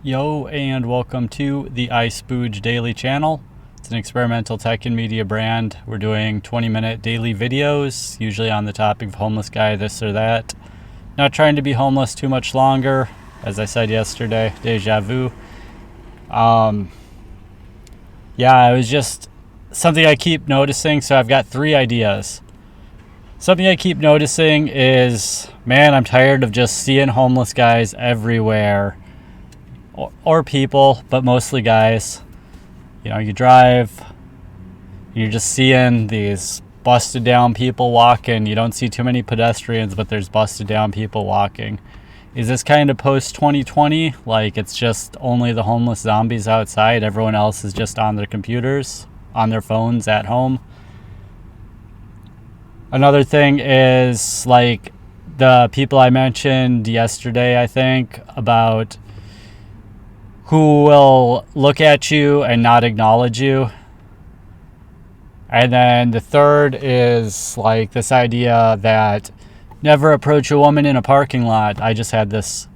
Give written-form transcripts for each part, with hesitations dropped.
Yo, and welcome to the iSpooge Daily channel. It's an experimental tech and media brand. We're doing 20-minute daily videos, usually on the topic of homeless guy, this or that. Not trying to be homeless too much longer. As I said yesterday, deja vu. It was just something I keep noticing, so I've got 3 ideas. Something I keep noticing is, man, I'm tired of just seeing homeless guys everywhere. Or people, but mostly guys. You know, you drive, you're just seeing these busted down people walking. You don't see too many pedestrians, but there's busted down people walking. Is this kind of post 2020? Like, it's just only the homeless zombies outside, everyone else is just on their computers, on their phones, at home? Another thing is, like, the people I mentioned yesterday, I think, about who will look at you and not acknowledge you. And then the third is like this idea that never approach a woman in a parking lot. I just had this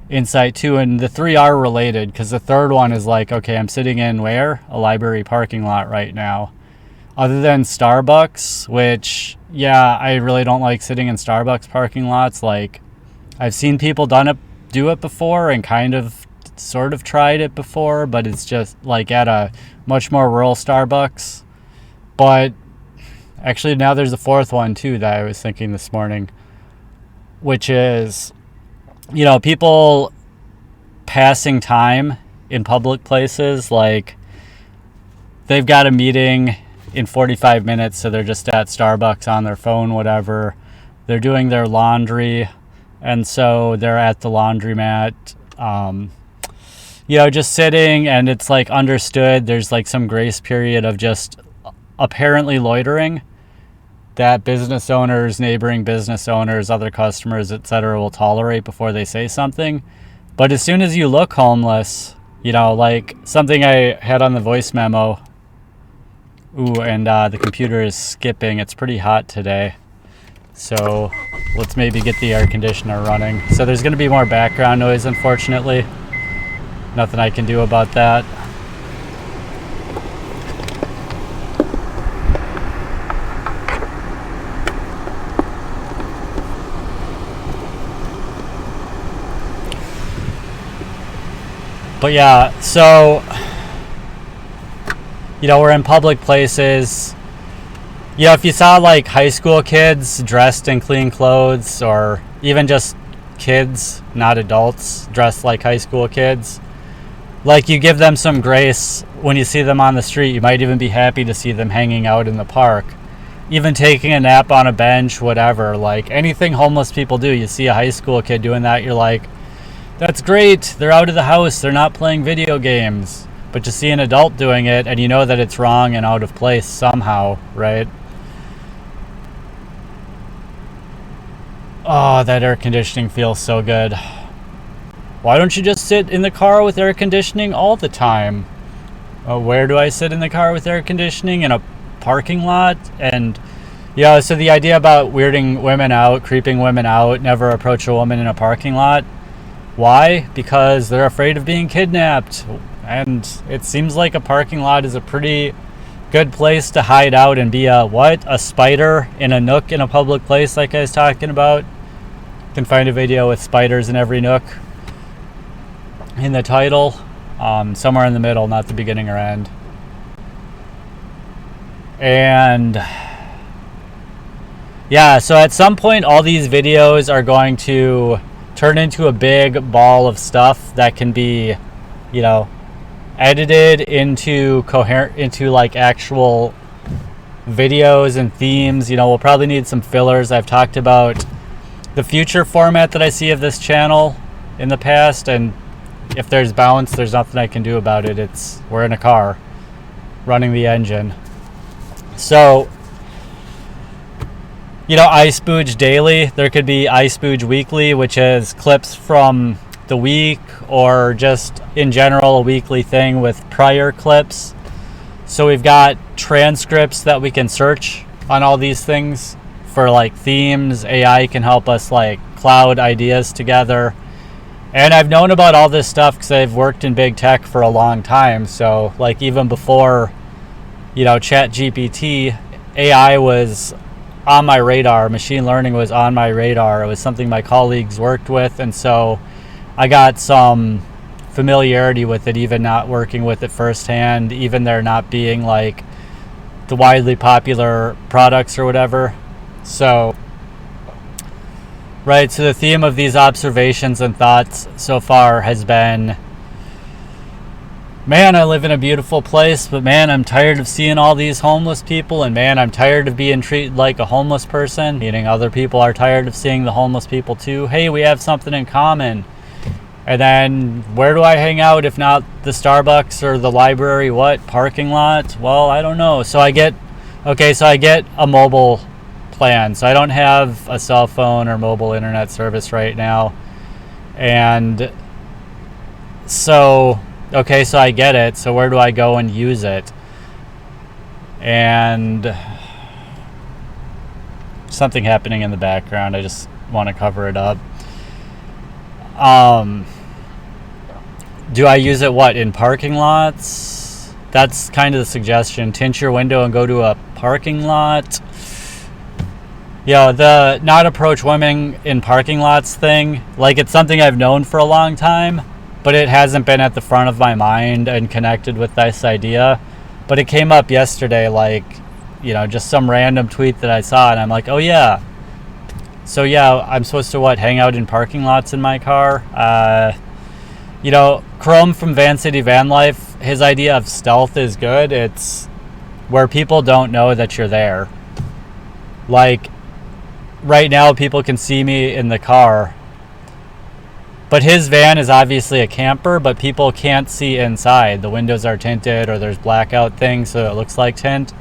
insight too, and the 3 are related, because the third one is like, okay, I'm sitting in where? A library parking lot right now. Other than Starbucks, which, yeah, I really don't like sitting in Starbucks parking lots. Like, I've seen people do it before and sort of tried it before, but it's just like at a much more rural Starbucks. But actually now there's a 4th one too that I was thinking this morning, which is, you know, people passing time in public places. Like, they've got a meeting in 45 minutes, so they're just at Starbucks on their phone, whatever. They're doing their laundry, and so they're at the laundromat, just sitting, and it's like understood there's like some grace period of just apparently loitering that business owners, neighboring business owners, other customers, etc. will tolerate before they say something. But as soon as you look homeless, like something I had on the voice memo. The computer is skipping. It's pretty hot today, so let's maybe get the air conditioner running. So there's going to be more background noise, unfortunately. Nothing I can do about that. But yeah, so, we're in public places. If you saw like high school kids dressed in clean clothes, or even just kids, not adults, dressed like high school kids, like, you give them some grace when you see them on the street. You might even be happy to see them hanging out in the park, even taking a nap on a bench, whatever. Like, anything homeless people do, you see a high school kid doing that, you're like, that's great, they're out of the house, they're not playing video games. But you see an adult doing it, and you know that it's wrong and out of place somehow, right? Oh, that air conditioning feels so good. Why don't you just sit in the car with air conditioning all the time? Where do I sit in the car with air conditioning? In a parking lot? And, so the idea about weirding women out, creeping women out, never approach a woman in a parking lot. Why? Because they're afraid of being kidnapped. And it seems like a parking lot is a pretty good place to hide out and be a spider in a nook in a public place, like I was talking about. You can find a video with spiders in every nook in the title, somewhere in the middle, not the beginning or end. And yeah, so at some point all these videos are going to turn into a big ball of stuff that can be, edited into like actual videos and themes. We'll probably need some fillers. I've talked about the future format that I see of this channel in the past, and if there's bounce, there's nothing I can do about it. We're in a car running the engine. So, iSpooge Daily. There could be iSpooge Weekly, which is clips from the week, or just in general a weekly thing with prior clips. So we've got transcripts that we can search on all these things for like themes. AI can help us like cloud ideas together. And I've known about all this stuff because I've worked in big tech for a long time. So, like, even before, Chat GPT, AI was on my radar. Machine learning was on my radar. It was something my colleagues worked with. And so I got some familiarity with it, even not working with it firsthand, even there not being like the widely popular products or whatever. So, right, so the theme of these observations and thoughts so far has been, man, I live in a beautiful place, but man, I'm tired of seeing all these homeless people, and man, I'm tired of being treated like a homeless person, meaning other people are tired of seeing the homeless people too. Hey, we have something in common. And then where do I hang out if not the Starbucks or the library? What? Parking lot? Well, I don't know. So I get a mobile plan. So I don't have a cell phone or mobile internet service right now. And so I get it. So where do I go and use it? And something happening in the background. I just want to cover it up. Do I use it in parking lots? That's kind of the suggestion. Tint your window and go to a parking lot. The not approach women in parking lots thing, it's something I've known for a long time, but it hasn't been at the front of my mind and connected with this idea. But it came up yesterday, just some random tweet that I saw, and I'm like, oh yeah. So yeah, I'm supposed to hang out in parking lots in my car. Chrome from Van City Van Life, his idea of stealth is good. It's where people don't know that you're there. Right now, people can see me in the car. But his van is obviously a camper, but people can't see inside. The windows are tinted or there's blackout things, so it looks like tint.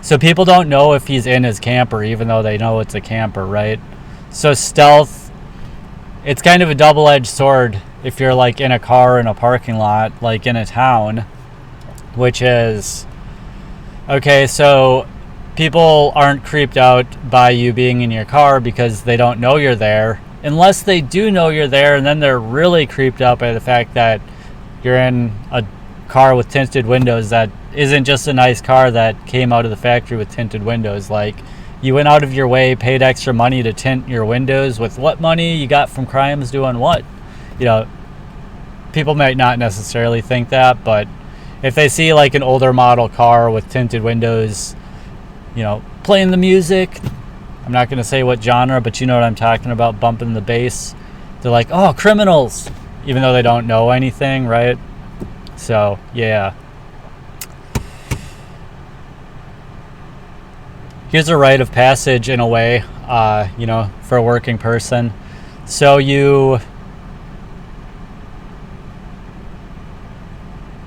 So people don't know if he's in his camper, even though they know it's a camper, right? So stealth, it's kind of a double-edged sword if you're in a car in a parking lot, in a town, which is, okay, so people aren't creeped out by you being in your car because they don't know you're there, unless they do know you're there, and then they're really creeped out by the fact that you're in a car with tinted windows that isn't just a nice car that came out of the factory with tinted windows. You went out of your way, paid extra money to tint your windows. With what money you got from crimes doing what? People might not necessarily think that, but if they see an older model car with tinted windows, playing the music, I'm not going to say what genre, but you know what I'm talking about, bumping the bass, they're like, oh, criminals, even though they don't know anything, right? So, yeah. Here's a rite of passage in a way, for a working person. So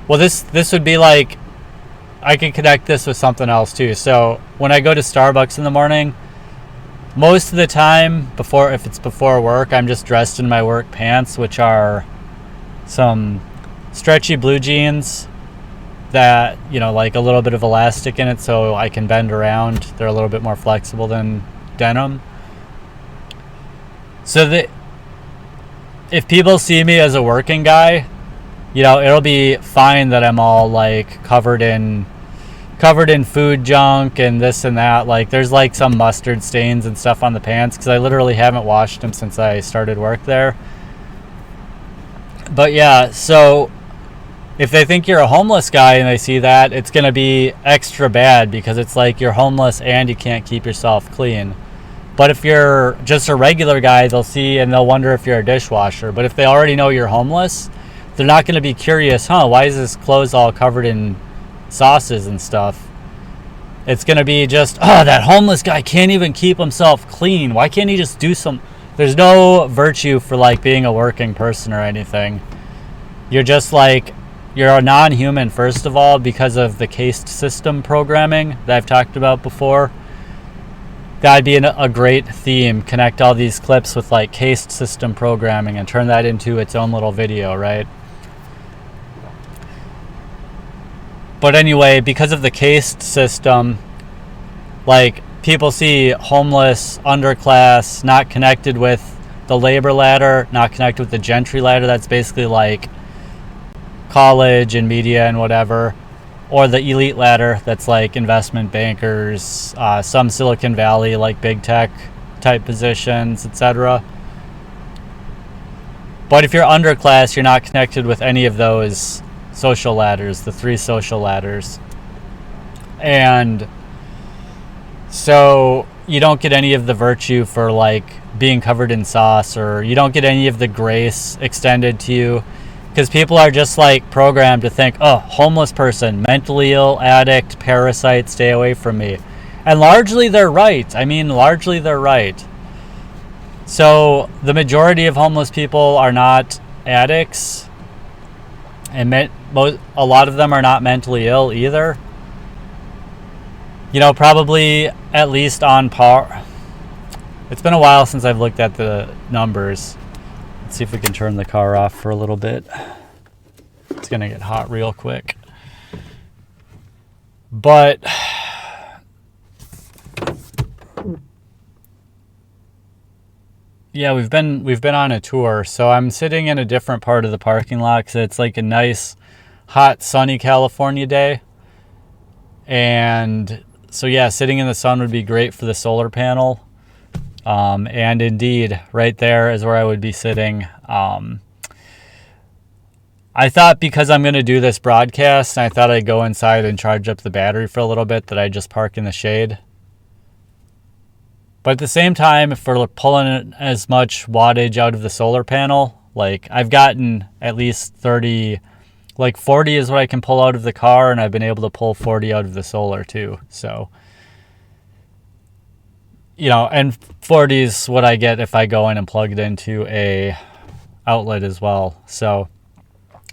this would be I can connect this with something else too. So when I go to Starbucks in the morning, most of the time, if it's before work, I'm just dressed in my work pants, which are some stretchy blue jeans that, a little bit of elastic in it so I can bend around. They're a little bit more flexible than denim. So if people see me as a working guy, it'll be fine that I'm all covered in food junk and this and that. There's some mustard stains and stuff on the pants because I literally haven't washed them since I started work there. But yeah, so if they think you're a homeless guy and they see that, it's going to be extra bad because it's you're homeless and you can't keep yourself clean. But if you're just a regular guy, they'll see and they'll wonder if you're a dishwasher. But if they already know you're homeless, they're not going to be curious, why is his clothes all covered in sauces and stuff? It's going to be just, that homeless guy can't even keep himself clean. Why can't he just do some? There's no virtue for being a working person or anything. You're just you're a non-human, first of all, because of the caste system programming that I've talked about before. That'd be a great theme. Connect all these clips with caste system programming and turn that into its own little video, right? But anyway, because of the caste system, people see homeless, underclass, not connected with the labor ladder, not connected with the gentry ladder. That's basically like college and media and whatever. Or the elite ladder, that's like investment bankers, some Silicon Valley, like big tech type positions, etc. But if you're underclass, you're not connected with any of those social ladders, the 3 social ladders. And so you don't get any of the virtue for like being covered in sauce, or you don't get any of the grace extended to you, because people are just like programmed to think, oh, homeless person, mentally ill, addict, parasite, stay away from me. And largely they're right. Largely they're right. So the majority of homeless people are not addicts, and a lot of them are not mentally ill either. Probably at least on par. It's been a while since I've looked at the numbers. Let's see if we can turn the car off for a little bit. It's going to get hot real quick. But yeah, we've been on a tour. So I'm sitting in a different part of the parking lot because it's like a nice, hot, sunny California day. And so yeah, sitting in the sun would be great for the solar panel. And indeed, right there is where I would be sitting. I thought because I'm going to do this broadcast, and I thought I'd go inside and charge up the battery for a little bit, that I'd just park in the shade. But at the same time, if we're pulling as much wattage out of the solar panel, like I've gotten at least 30, like 40 is what I can pull out of the car, and I've been able to pull 40 out of the solar too. So, and 40 is what I get if I go in and plug it into a outlet as well. So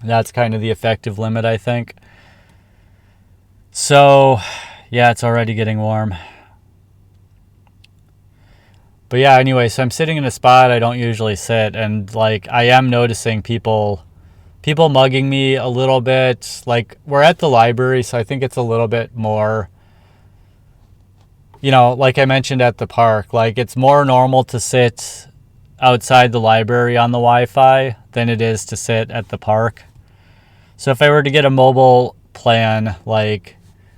that's kind of the effective limit, I think. So yeah, it's already getting warm. But yeah, anyway, so I'm sitting in a spot I don't usually sit, and like I am noticing people mugging me a little bit. Like we're at the library, so I think it's a little bit more, like I mentioned at the park, like it's more normal to sit outside the library on the Wi-Fi than it is to sit at the park. So if I were to get a mobile plan, like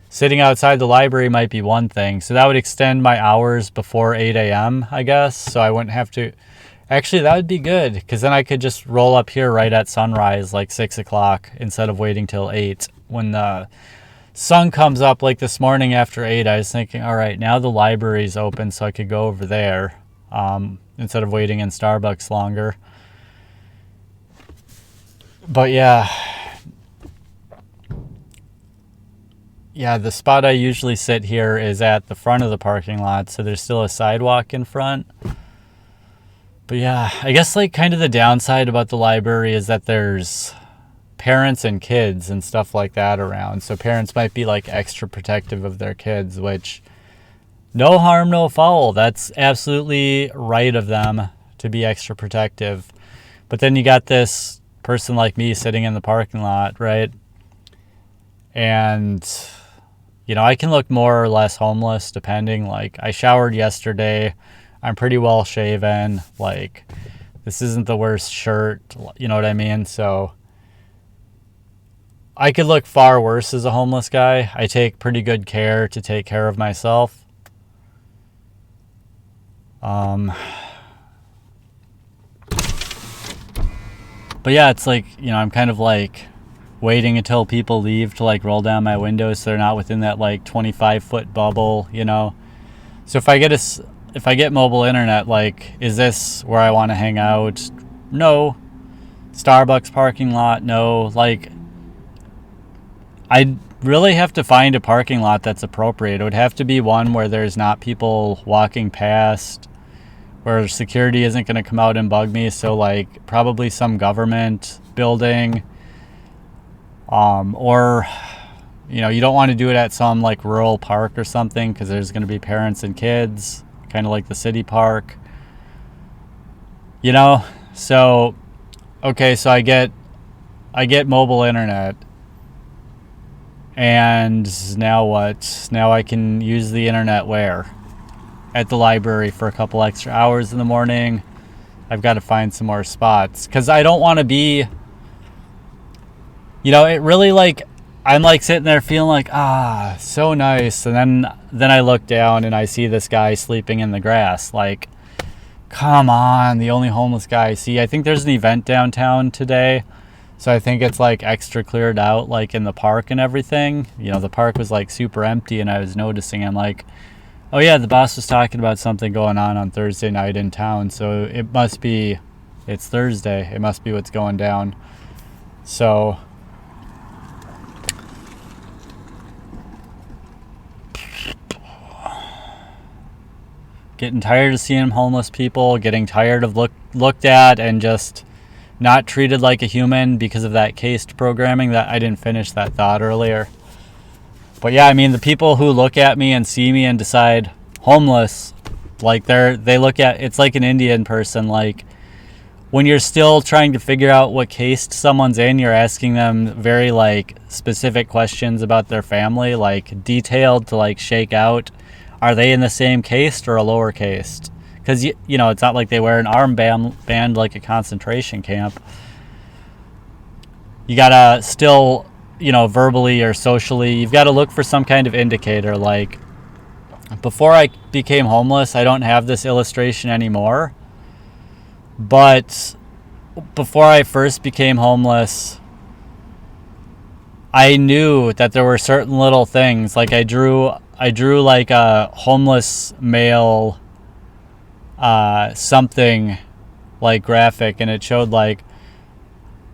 sitting outside the library might be one thing. So that would extend my hours before 8 a.m., I guess. So I wouldn't have to. Actually, that would be good, because then I could just roll up here right at sunrise, like 6 o'clock, instead of waiting till 8. When the sun comes up, like this morning after 8, I was thinking, all right, now the library's open, so I could go over there instead of waiting in Starbucks longer. But yeah, the spot I usually sit here is at the front of the parking lot, so there's still a sidewalk in front. But yeah, I guess like kind of the downside about the library is that there's parents and kids and stuff like that around. So parents might be like extra protective of their kids, which no harm, no foul. That's absolutely right of them to be extra protective. But then you got this person like me sitting in the parking lot, right? And I can look more or less homeless depending. Like I showered yesterday. I'm pretty well shaven. Like this isn't the worst shirt, you know what I mean? So I could look far worse as a homeless guy. I take pretty good care to take care of myself. But yeah, it's like, I'm kind of like waiting until people leave to like roll down my windows so they're not within that like 25-foot bubble, So if I get mobile internet, like, is this where I want to hang out? No. Starbucks parking lot? No. Like, I really have to find a parking lot that's appropriate. It would have to be one where there's not people walking past, where security isn't going to come out and bug me. So like probably some government building, or you don't want to do it at some like rural park or something, because there's going to be parents and kids, kind of like the city park, so okay, so I get mobile internet, and now what? Now I can use the internet where? At the library for a couple extra hours in the morning, I've got to find some more spots because I don't want to be, it really like, I'm like sitting there feeling like, so nice. And then I look down and I see this guy sleeping in the grass. Like, come on, the only homeless guy I see. I think there's an event downtown today. So I think it's like extra cleared out, like in the park and everything. The park was like super empty, and I was noticing, I'm like, oh yeah, the boss was talking about something going on Thursday night in town. So it's Thursday. It must be what's going down. So getting tired of seeing homeless people, getting tired of looked at and just not treated like a human because of that CAST programming. That I didn't finish that thought earlier. But yeah, I mean, the people who look at me and see me and decide homeless, like they look at, it's like an Indian person. Like when you're still trying to figure out what caste someone's in, you're asking them very like specific questions about their family, like detailed to like shake out, are they in the same caste or a lower caste? Because it's not like they wear an armband like a concentration camp. You gotta still, verbally or socially, you've got to look for some kind of indicator. Like before I became homeless, I don't have this illustration anymore. But before I first became homeless, I knew that there were certain little things. Like I drew like a homeless male something like graphic, and it showed like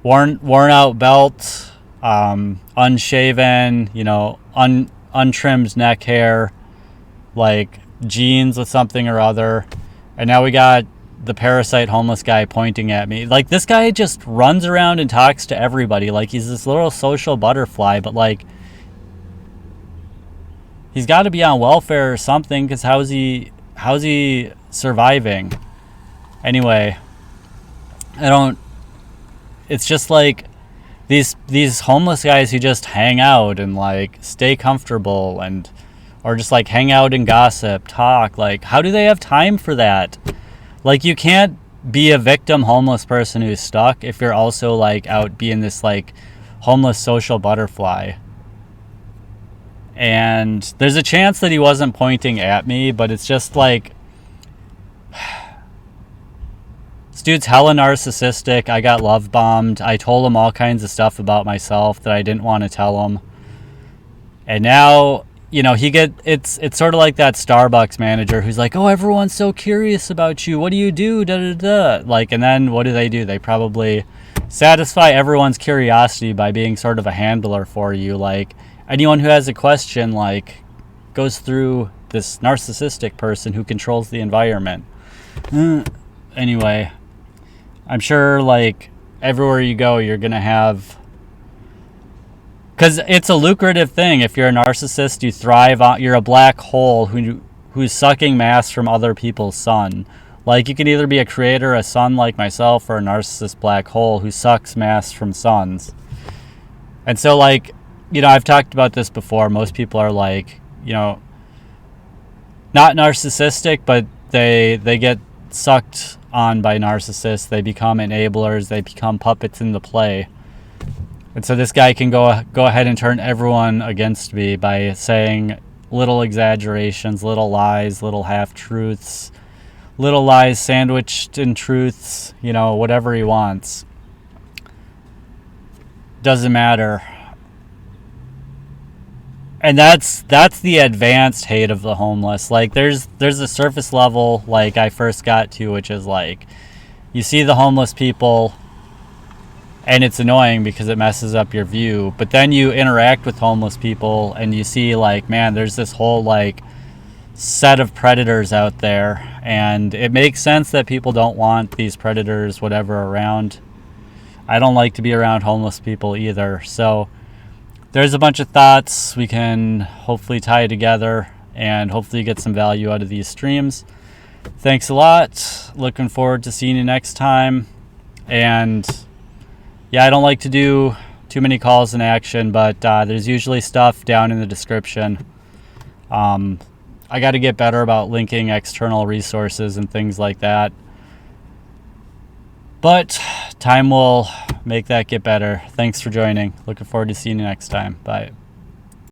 worn out belt, unshaven, untrimmed neck hair, like jeans with something or other. And now we got the parasite homeless guy pointing at me. Like this guy just runs around and talks to everybody like he's this little social butterfly, but like he's got to be on welfare or something, because how's he surviving? Anyway, it's just like these homeless guys who just hang out and like stay comfortable or just like hang out and gossip, talk. Like, how do they have time for that? Like, you can't be a victim homeless person who's stuck if you're also like out being this like homeless social butterfly. And there's a chance that he wasn't pointing at me, but it's just like, this dude's hella narcissistic. I got love bombed. I told him all kinds of stuff about myself that I didn't want to tell him. And now, it's sort of like that Starbucks manager who's like, oh, everyone's so curious about you. What do you do? Da, da, da. Like, and then what do? They probably satisfy everyone's curiosity by being sort of a handler for you. Like, anyone who has a question, like, goes through this narcissistic person who controls the environment. Anyway, I'm sure, like, everywhere you go, you're going to have... Because it's a lucrative thing. If you're a narcissist, you thrive on... You're a black hole who's sucking mass from other people's sun. Like, you can either be a creator, a sun like myself, or a narcissist black hole who sucks mass from suns. And so, like... I've talked about this before. Most people are like, not narcissistic, but they get sucked on by narcissists. They become enablers. They become puppets in the play. And so this guy can go ahead and turn everyone against me by saying little exaggerations, little lies, little half-truths, little lies sandwiched in truths, whatever he wants. Doesn't matter. And that's the advanced hate of the homeless. Like, there's a surface level, like I first got to, which is like, you see the homeless people and it's annoying because it messes up your view. But then you interact with homeless people and you see like, man, there's this whole like set of predators out there. And it makes sense that people don't want these predators, whatever, around. I don't like to be around homeless people either. So there's a bunch of thoughts we can hopefully tie together and hopefully get some value out of these streams. Thanks a lot. Looking forward to seeing you next time. And yeah, I don't like to do too many calls in action, but there's usually stuff down in the description. I got to get better about linking external resources and things like that. But time will make that get better. Thanks for joining. Looking forward to seeing you next time. Bye.